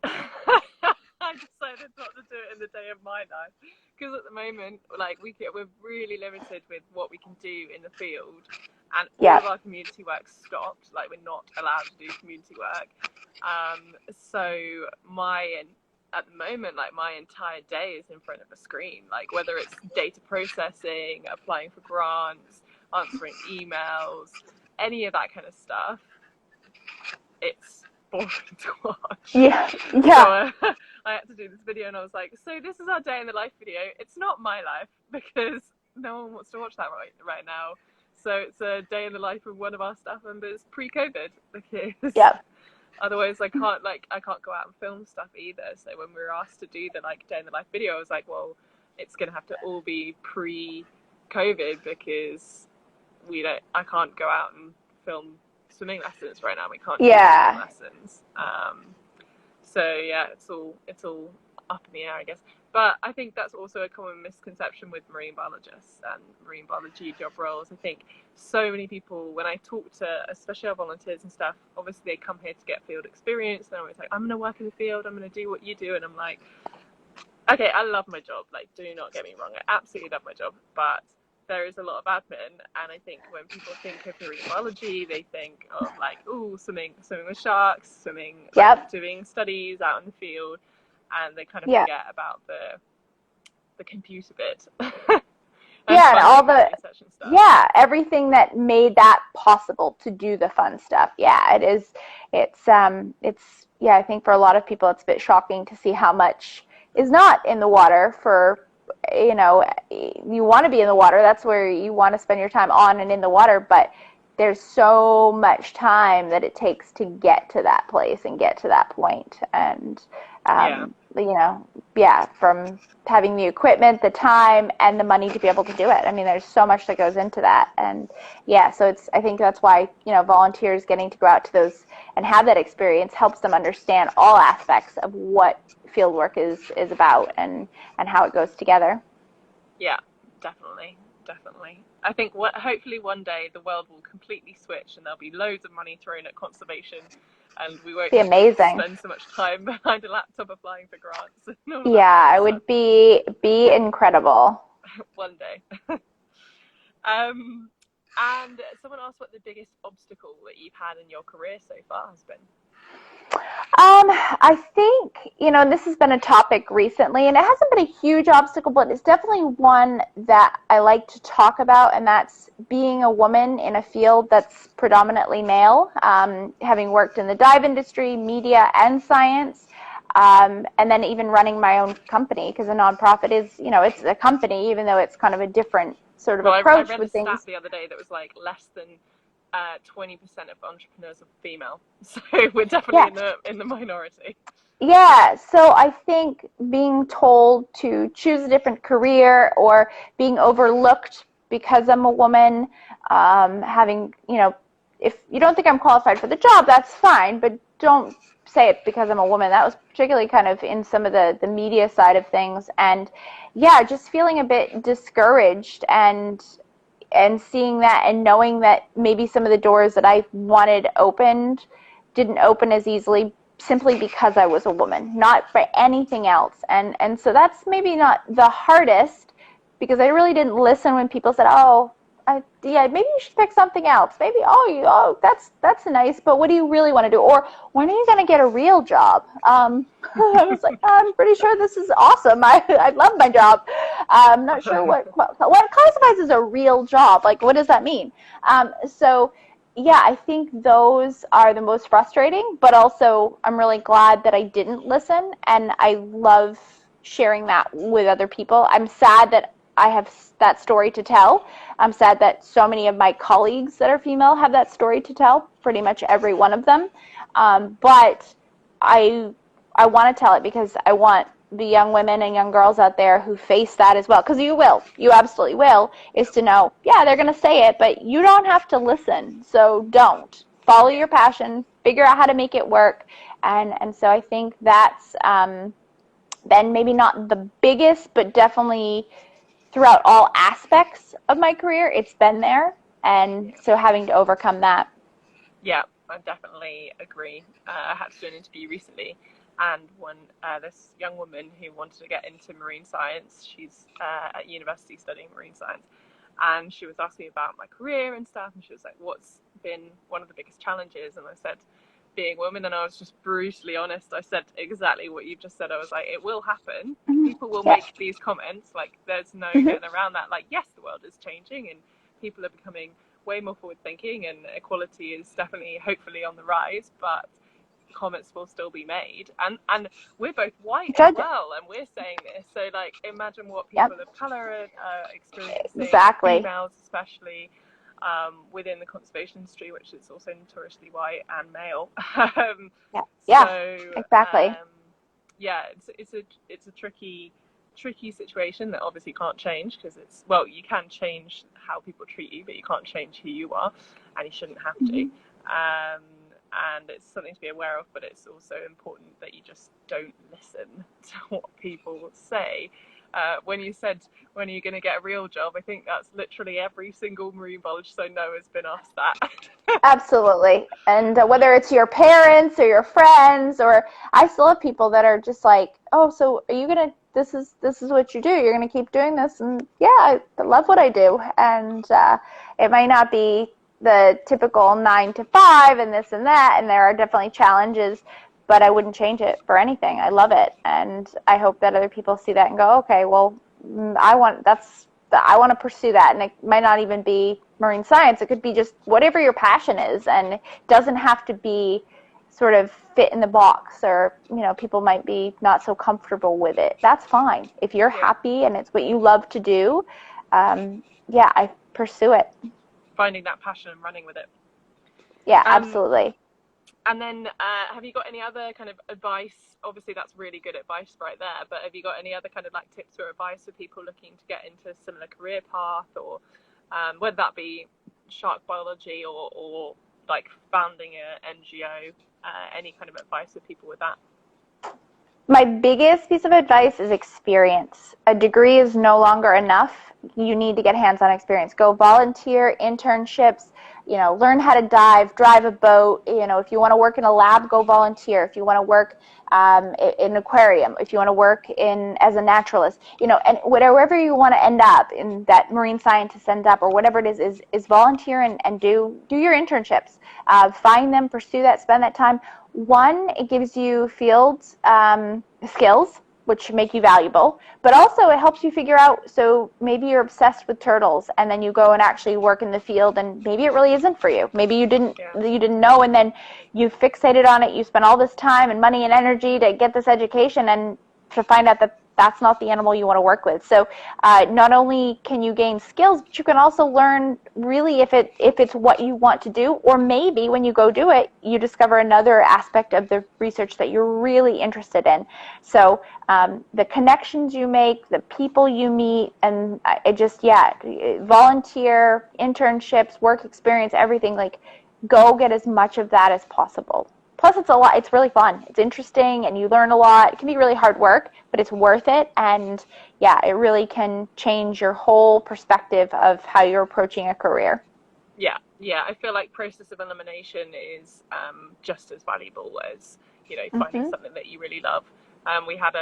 I decided not to do it in the day of my life, because at the moment, like, we're really limited with what we can do in the field, and all of our community work stopped. Like, we're not allowed to do community work. So at the moment, like, my entire day is in front of a screen. Like, whether it's data processing, applying for grants, answering emails, any of that kind of stuff, it's boring to watch. So I had to do this video, and I was like, so this is our day in the life video. It's not my life, because no one wants to watch that right now. So it's a day in the life of one of our staff members pre-COVID, because otherwise I can't go out and film stuff either. So when we were asked to do the day in the life video, I was like, well, it's gonna have to all be pre-COVID, because I can't go out and film swimming lessons right now. We can't do swimming lessons. It's all up in the air, I guess. But I think that's also a common misconception with marine biologists and marine biology job roles. I think so many people, when I talk to especially our volunteers and stuff, obviously they come here to get field experience. They're always like, I'm going to work in the field, I'm going to do what you do. And I'm like, okay, I love my job. Like, do not get me wrong, I absolutely love my job. But there is a lot of admin, and I think when people think of marine biology, they think of swimming with sharks, doing studies out in the field, and they kind of forget about the computer bit. And all the everything that made that possible to do the fun stuff. It is. I think for a lot of people, it's a bit shocking to see how much is not in the water for, you know, you want to be in the water. That's where you want to spend your time, on and in the water. But there's so much time that it takes to get to that place and get to that point. And, you know, from having the equipment, the time, and the money to be able to do it. I mean, there's so much that goes into that. And so I think that's why, you know, volunteers getting to go out to those and have that experience helps them understand all aspects of what fieldwork is about and how it goes together. Yeah, definitely. I think hopefully one day the world will completely switch and there'll be loads of money thrown at conservation, and we won't spend so much time behind a laptop applying for grants. It would be incredible. One day. And someone asked what the biggest obstacle that you've had in your career so far has been. I think, you know, this has been a topic recently, and it hasn't been a huge obstacle, but it's definitely one that I like to talk about, and that's being a woman in a field that's predominantly male, having worked in the dive industry, media, and science, and then even running my own company, because a nonprofit is, you know, it's a company, even though it's kind of a different sort of approach with things. I read a stat the other day that was like less than 20% of entrepreneurs are female, so we're definitely in the minority. Yeah, so I think being told to choose a different career or being overlooked because I'm a woman, having, you know, if you don't think I'm qualified for the job, that's fine, but don't say it because I'm a woman. That was particularly kind of in some of the media side of things, and just feeling a bit discouraged and seeing that and knowing that maybe some of the doors that I wanted opened didn't open as easily simply because I was a woman, not for anything else. And so that's maybe not the hardest, because I really didn't listen when people said, maybe you should pick something else. Maybe, that's nice, but what do you really want to do? Or when are you going to get a real job? I was like, I'm pretty sure this is awesome. I love my job. I'm not sure what classifies as a real job. Like, what does that mean? I think those are the most frustrating, but also I'm really glad that I didn't listen, and I love sharing that with other people. I'm sad that I have that story to tell. I'm sad that so many of my colleagues that are female have that story to tell, pretty much every one of them. But I want to tell it because I want the young women and young girls out there who face that as well, because you absolutely will, is to know, they're going to say it, but you don't have to listen, so don't. Follow your passion, figure out how to make it work, and so I think that's been maybe not the biggest, but definitely throughout all aspects of my career, it's been there, and so having to overcome that. Yeah, I definitely agree. I had to do an interview recently, and this young woman who wanted to get into marine science, she's at university studying marine science, and she was asking me about my career and stuff, and she was like, what's been one of the biggest challenges? And I said, being a woman, and I was just brutally honest. I said exactly what you've just said. I was like, it will happen. People will make these comments. Like, there's no getting around that. Like, yes, the world is changing and people are becoming way more forward thinking, and equality is definitely, hopefully, on the rise, but comments will still be made. And we're both white as well, and we're saying this. So, like, imagine what people of color are experiencing, females especially, within the conservation industry, which is also notoriously white and male. It's a tricky situation that obviously can't change, because you can change how people treat you, but you can't change who you are, and you shouldn't have to. And it's something to be aware of, but it's also important that you just don't listen to what people say. When you said, when are you going to get a real job, I think that's literally every single marine biologist I know has been asked that. Absolutely. And whether it's your parents or your friends, or I still have people that are just like, oh, so are you going to, this is what you do, you're going to keep doing this? And I love what I do. And it might not be the typical 9 to 5 and this and that, and there are definitely challenges, but I wouldn't change it for anything. I love it, and I hope that other people see that and go, okay, well, I want to pursue that. And it might not even be marine science. It could be just whatever your passion is, and it doesn't have to be sort of fit in the box, or, people might be not so comfortable with it. That's fine. If you're happy and it's what you love to do, I pursue it. Finding that passion and running with it. Yeah, absolutely. And then have you got any other kind of advice? Obviously, that's really good advice right there, but have you got any other kind of like tips or advice for people looking to get into a similar career path, or whether that be shark biology or like founding an NGO, any kind of advice for people with that? My biggest piece of advice is experience. A degree is no longer enough. You need to get hands-on experience. Go volunteer, internships, learn how to dive, drive a boat. If you want to work in a lab, go volunteer. If you want to work in an aquarium, if you want to work as a naturalist, and wherever you want to end up, in that marine scientist end up, or whatever it is volunteer and do your internships. Find them, pursue that, spend that time. One, it gives you field skills, which make you valuable, but also it helps you figure out, so maybe you're obsessed with turtles, and then you go and actually work in the field, and maybe it really isn't for you. Maybe you didn't know, and then you fixated on it. You spent all this time and money and energy to get this education, and to find out that that's not the animal you want to work with. So not only can you gain skills, but you can also learn really if it's what you want to do, or maybe when you go do it, you discover another aspect of the research that you're really interested in. So the connections you make, the people you meet, and volunteer, internships, work experience, everything, like go get as much of that as possible. Plus, it's really fun. It's interesting, and you learn a lot. It can be really hard work, but it's worth it. And it really can change your whole perspective of how you're approaching a career. Yeah. I feel like process of elimination is just as valuable as, finding something that you really love. We had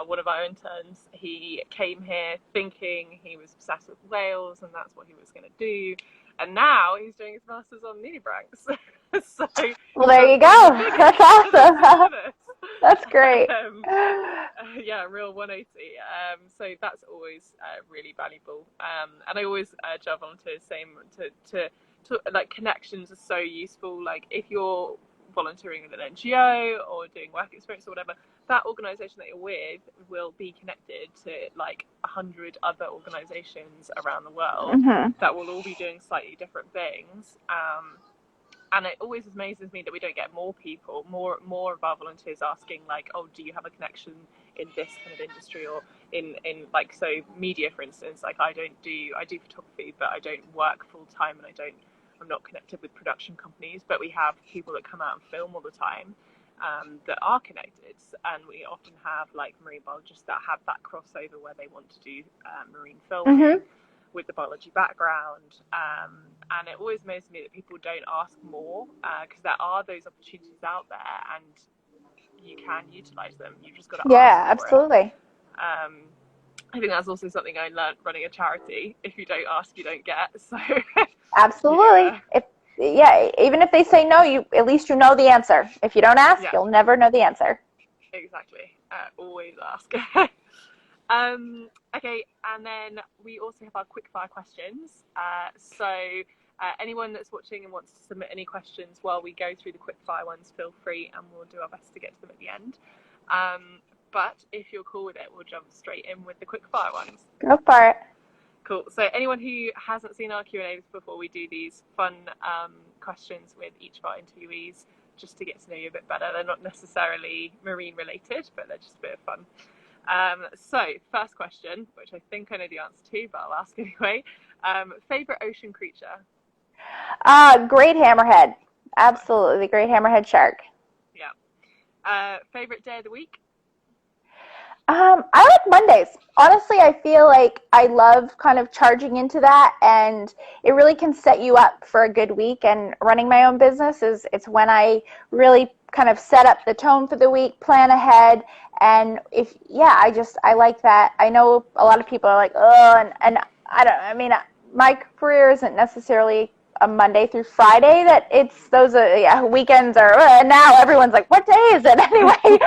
one of our interns. He came here thinking he was obsessed with whales, and that's what he was going to do. And now he's doing his master's on nudibranchs. So, well, there you go. That's awesome. That's great. Real 180. So that's always really valuable. And I always urge our volunteers, to like, connections are so useful. Like, if you're volunteering with an NGO or doing work experience or whatever, that organisation that you're with will be connected to like 100 other organisations around the world that will all be doing slightly different things. And it always amazes me that we don't get more of our volunteers asking, like, oh, do you have a connection in this kind of industry, or in like, so media, for instance. Like, I do photography, but I don't work full time, and I'm not connected with production companies, but we have people that come out and film all the time that are connected, and we often have like marine biologists that have that crossover where they want to do marine filming with the biology background, and it always amazes me that people don't ask more, because there are those opportunities out there and you can utilize them. You've just got to ask for absolutely. It. I think that's also something I learned running a charity. If you don't ask, you don't get. So absolutely. Even if they say no, at least you know the answer. If you don't ask, you'll never know the answer. Exactly. Always ask. Okay, and then we also have our quickfire questions. So anyone that's watching and wants to submit any questions while we go through the quickfire ones, feel free, and we'll do our best to get to them at the end. But if you're cool with it, we'll jump straight in with the quickfire ones. Go for it. Cool. So anyone who hasn't seen our Q&As before, we do these fun questions with each of our interviewees, just to get to know you a bit better. They're not necessarily marine related, but they're just a bit of fun. So first question, which I think I know the answer to, but I'll ask anyway. Favorite ocean creature? Great hammerhead. Absolutely, great hammerhead shark. Yeah. Favorite day of the week? I like Mondays. Honestly, I feel like I love kind of charging into that, and it really can set you up for a good week. And running my own business it's when I really kind of set up the tone for the week, plan ahead, and I like that. I know a lot of people are like, oh, and my career isn't necessarily a Monday through Friday, that it's those weekends are, and now everyone's like, what day is it anyway?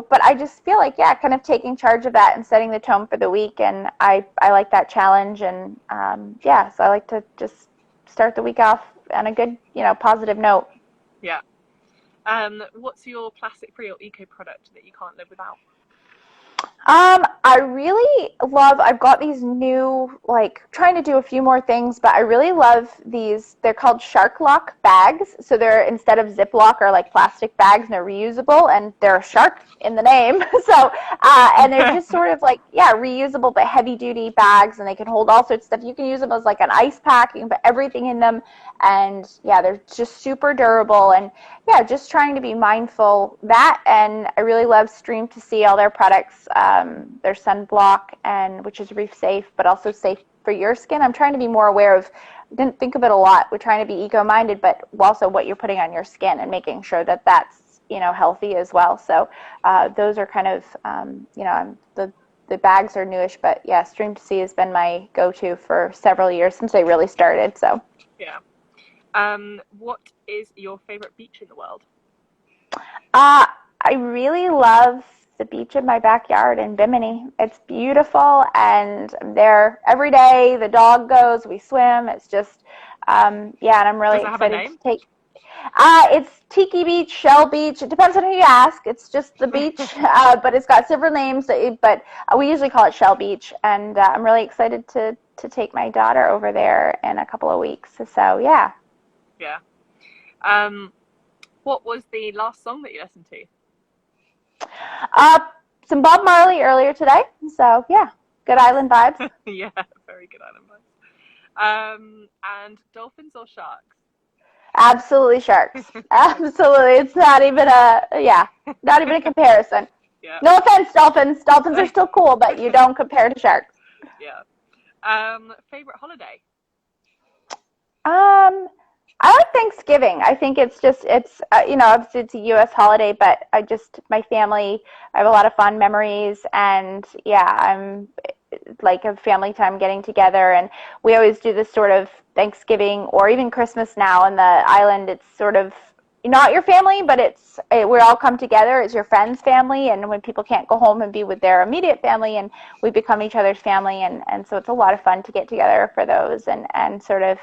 But I just feel like, kind of taking charge of that and setting the tone for the week, and I like that challenge, and so I like to just start the week off on a good, positive note. Yeah. What's your plastic-free or eco product that you can't live without? I really love, I've got these new, like, trying to do a few more things, but I really love these, they're called Shark Lock bags. So they're, instead of Ziploc, or like plastic bags, and they're reusable, and they're a shark in the name. So, and they're just sort of like, yeah, reusable, but heavy duty bags, and they can hold all sorts of stuff. You can use them as like an ice pack, you can put everything in them, and yeah, they're just super durable. And yeah, just trying to be mindful that, and I really love Stream to See, all their products, their sunblock, and which is reef safe, but also safe for your skin. I'm trying to be more aware of, didn't think of it a lot, we're trying to be eco-minded, but also what you're putting on your skin and making sure that that's, you know, healthy as well. So those are kind of, you know, the bags are newish, but yeah, Stream to See has been my go-to for several years since they really started. So yeah. What is your favorite beach in the world? I really love the beach in my backyard in Bimini. It's beautiful, and I'm there every day. The dog goes, we swim. It's just, yeah, and I'm really excited to take. It's Tiki Beach, Shell Beach. It depends on who you ask. It's just the beach, but it's got several names. But we usually call it Shell Beach, and I'm really excited to take my daughter over there in a couple of weeks. So yeah. Yeah. What was the last song that you listened to? Some Bob Marley earlier today. So yeah, good island vibes. Yeah, very good island vibes. And dolphins or sharks? Absolutely sharks. Absolutely. It's not even not even a comparison. Yeah. No offense, dolphins. Dolphins are still cool, but you don't compare to sharks. Yeah. Favorite holiday? I like Thanksgiving. I think it's you know, obviously it's a U.S. holiday, but my family, I have a lot of fond memories, and yeah, I'm like a family time getting together, and we always do this sort of Thanksgiving or even Christmas now on the island. It's sort of not your family, but we all come together. It's your friend's family, and when people can't go home and be with their immediate family, and we become each other's family, and so it's a lot of fun to get together for those, and sort of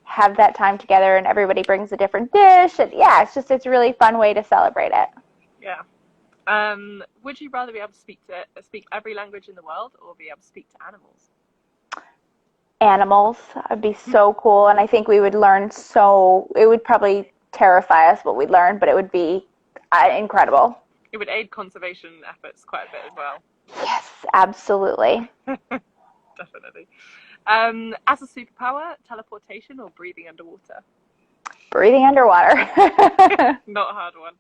have that time together, and everybody brings a different dish, and yeah, it's a really fun way to celebrate it. Yeah. Would you rather be able to speak every language in the world, or be able to speak to animals? Animals would be so cool, and I think we would learn it would probably terrify us what we'd learn, but it would be incredible. It would aid conservation efforts quite a bit as well. Yes, absolutely. Definitely. As a superpower, teleportation or breathing underwater? Breathing underwater. Not a hard one.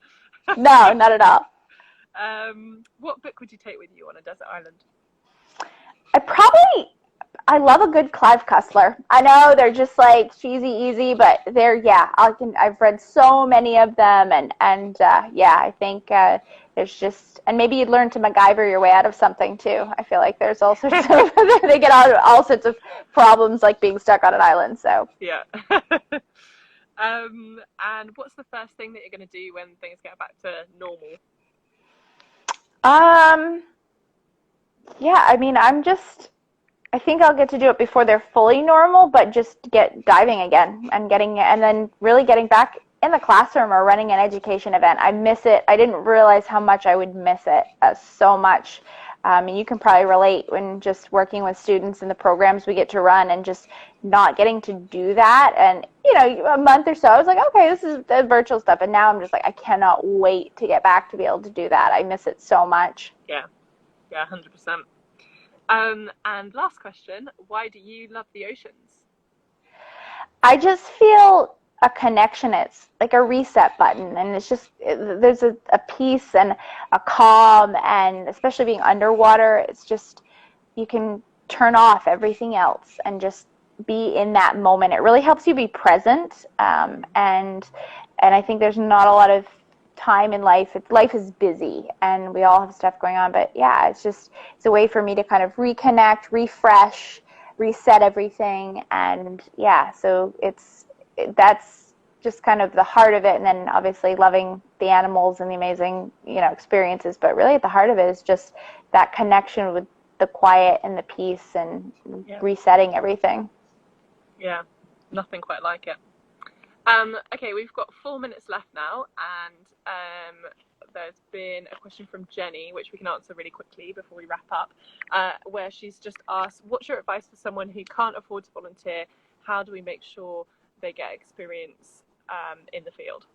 No, not at all. What book would you take with you on a desert island? I love a good Clive Cussler. I know they're just like cheesy, easy, but I've read so many of them, and yeah, I think there's just, and maybe you'd learn to MacGyver your way out of something too. I feel like there's all sorts of, they get out of all sorts of problems like being stuck on an island, so. Yeah. And what's the first thing that you're going to do when things get back to normal? Yeah, I mean, I think I'll get to do it before they're fully normal, but just get diving again and then really getting back in the classroom or running an education event. I miss it. I didn't realize how much I would miss it so much. And you can probably relate when just working with students in the programs we get to run and just not getting to do that. And, you know, a month or so, I was like, okay, this is the virtual stuff. And now I'm just like, I cannot wait to get back to be able to do that. I miss it so much. Yeah, 100%. And last question, why do you love the oceans? I just feel a connection. It's like a reset button, and it's just, there's a peace and a calm, and especially being underwater, it's just, you can turn off everything else and just be in that moment. It really helps you be present, and I think there's not a lot of time in life. Life is busy, and we all have stuff going on, but yeah, it's a way for me to kind of reconnect, refresh, reset everything, and yeah, so that's just kind of the heart of it. And then obviously loving the animals and the amazing, you know, experiences, but really at the heart of it is just that connection with the quiet and the peace and resetting everything. Yeah, nothing quite like it. Okay, we've got 4 minutes left now, and there's been a question from Jenny, which we can answer really quickly before we wrap up, where she's just asked, what's your advice for someone who can't afford to volunteer? How do we make sure they get experience in the field?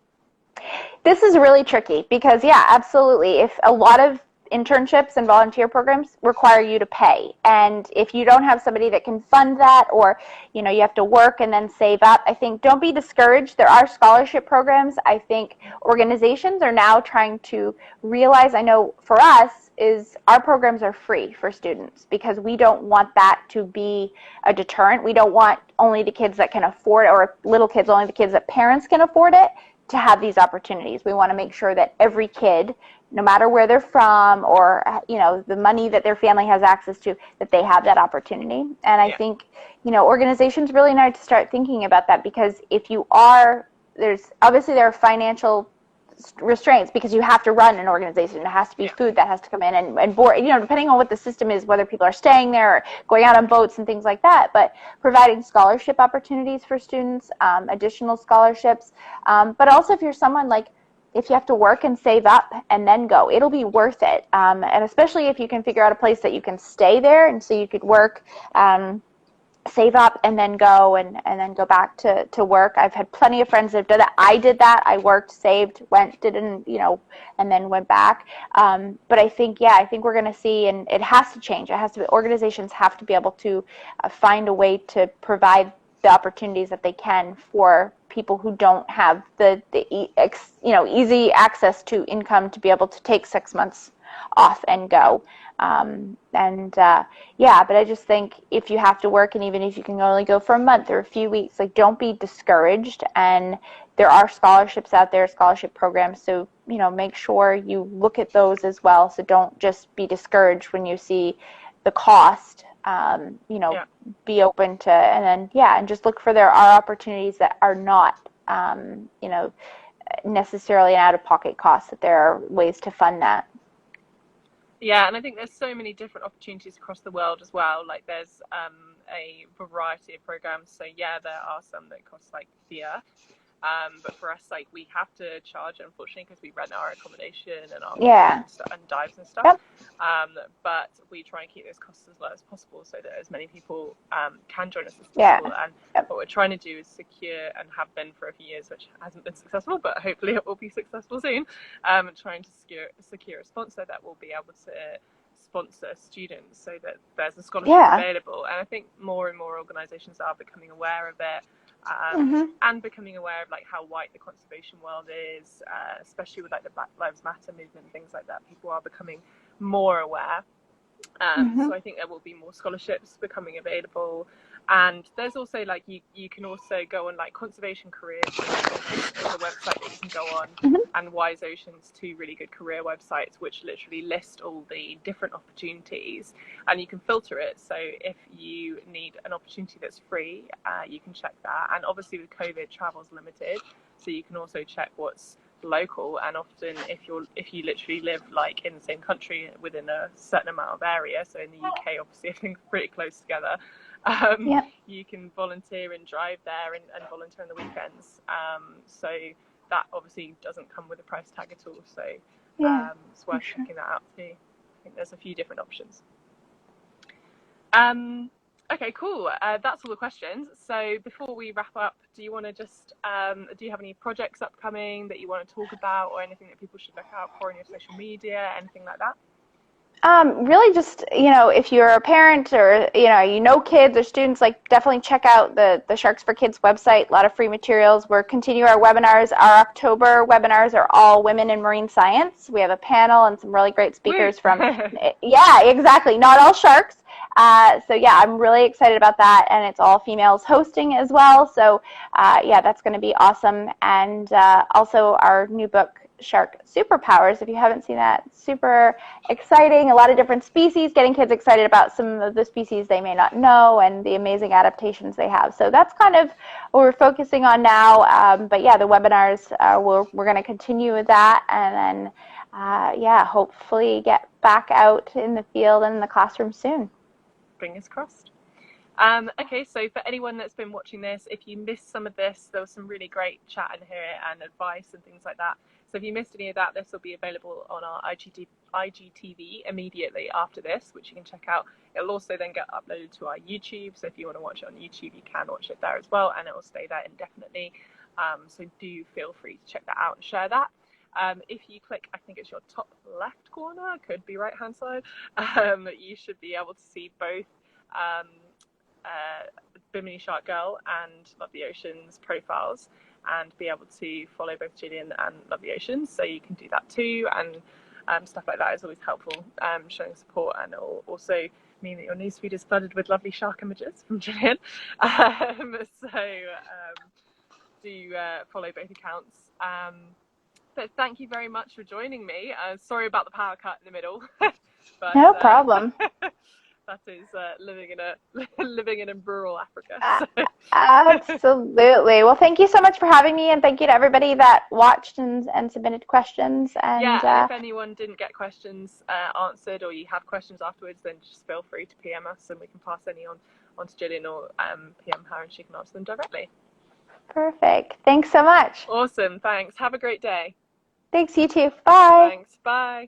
This is really tricky because, yeah, absolutely. If a lot of internships and volunteer programs require you to pay, and if you don't have somebody that can fund that, or you have to work and then save up, I think don't be discouraged. There are scholarship programs. I think organizations are now trying to realize, I know for us, is our programs are free for students because we don't want that to be a deterrent. We don't want only the kids that can afford it, or little kids, only the kids that parents can afford it, to have these opportunities. We want to make sure that every kid, no matter where they're from, or the money that their family has access to, that they have that opportunity. And I think organizations really need to start thinking about that, because if you are, there are financial restraints because you have to run an organization. It has to be food that has to come in, and board, depending on what the system is, whether people are staying there or going out on boats and things like that. But providing scholarship opportunities for students, additional scholarships, but also if you're someone like, if you have to work and save up and then go, it'll be worth it. And especially if you can figure out a place that you can stay there, and so you could work, save up and then go, and then go back to work. I've had plenty of friends that have done that. I did that. I worked, saved, went, didn't, and then went back. But I think we're going to see, and it has to change. It has to be, organizations have to be able to find a way to provide the opportunities that they can for people who don't have the easy access to income to be able to take 6 months off and go. But I just think if you have to work, and even if you can only go for a month or a few weeks, like, don't be discouraged. And there are scholarships out there, scholarship programs, so make sure you look at those as well. So don't just be discouraged when you see the cost. Be open to, and just look for, there are opportunities that are not necessarily an out-of-pocket cost, that there are ways to fund that. Yeah, and I think there's so many different opportunities across the world as well. Like, there's a variety of programs. So yeah, there are some that cost like the earth. But for us, like, we have to charge, unfortunately, because we rent our accommodation and our food and dives and stuff. Yep. But we try and keep those costs as low as possible so that as many people can join us as possible. And what we're trying to do is secure, and have been for a few years, which hasn't been successful, but hopefully it will be successful soon, trying to secure a sponsor that will be able to sponsor students so that there's a scholarship available. And I think more and more organizations are becoming aware of it. And becoming aware of like how white the conservation world is, especially with like the Black Lives Matter movement and things like that. People are becoming more aware. So I think there will be more scholarships becoming available. And there's also like you can also go on like Conservation Careers. There's a website that you can go on, and Wise Oceans, 2 really good career websites which literally list all the different opportunities, and you can filter it. So if you need an opportunity that's free, you can check that. And obviously with COVID, travel's limited, so you can also check what's local. And often if you literally live like in the same country within a certain amount of area, so in the UK obviously everything's pretty close together, you can volunteer and drive there and volunteer on the weekends. So that obviously doesn't come with a price tag at all, so it's worth checking that out too. I think there's a few different options. Okay, cool. That's all the questions. So before we wrap up, do you want to just, do you have any projects upcoming that you want to talk about, or anything that people should look out for in your social media, anything like that? Really just, if you're a parent, or, kids or students, like, definitely check out the Sharks for Kids website. A lot of free materials. We're continuing our webinars. Our October webinars are all women in marine science. We have a panel and some really great speakers from, exactly. Not all sharks. I'm really excited about that, and it's all females hosting as well. So, that's going to be awesome. And also our new book, Shark Superpowers. If you haven't seen that, super exciting. A lot of different species, getting kids excited about some of the species they may not know and the amazing adaptations they have. So that's kind of what we're focusing on now. The webinars, we're going to continue with that, and then hopefully get back out in the field and in the classroom soon. Fingers crossed. Okay, so for anyone that's been watching this, if you missed some of this, there was some really great chat in here and advice and things like that. So if you missed any of that, this will be available on our IGTV immediately after this, which you can check out. It'll also then get uploaded to our YouTube. So if you want to watch it on YouTube, you can watch it there as well, and it will stay there indefinitely. So do feel free to check that out and share that. If you click, I think it's your top left corner, could be right hand side, you should be able to see both Bimini Shark Girl and Love the Oceans profiles, and be able to follow both Jillian and Love the Oceans. So you can do that too, and stuff like that is always helpful, showing support, and it will also mean that your newsfeed is flooded with lovely shark images from Jillian. Do follow both accounts. But thank you very much for joining me. Sorry about the power cut in the middle. But, no problem. That is living in a rural Africa. So. Absolutely. Well, thank you so much for having me, and thank you to everybody that watched and submitted questions. And yeah, if anyone didn't get questions answered, or you have questions afterwards, then just feel free to PM us, and we can pass any on to Jillian, or PM her, and she can answer them directly. Perfect. Thanks so much. Awesome. Thanks. Have a great day. Thanks, you too. Bye. Thanks. Bye.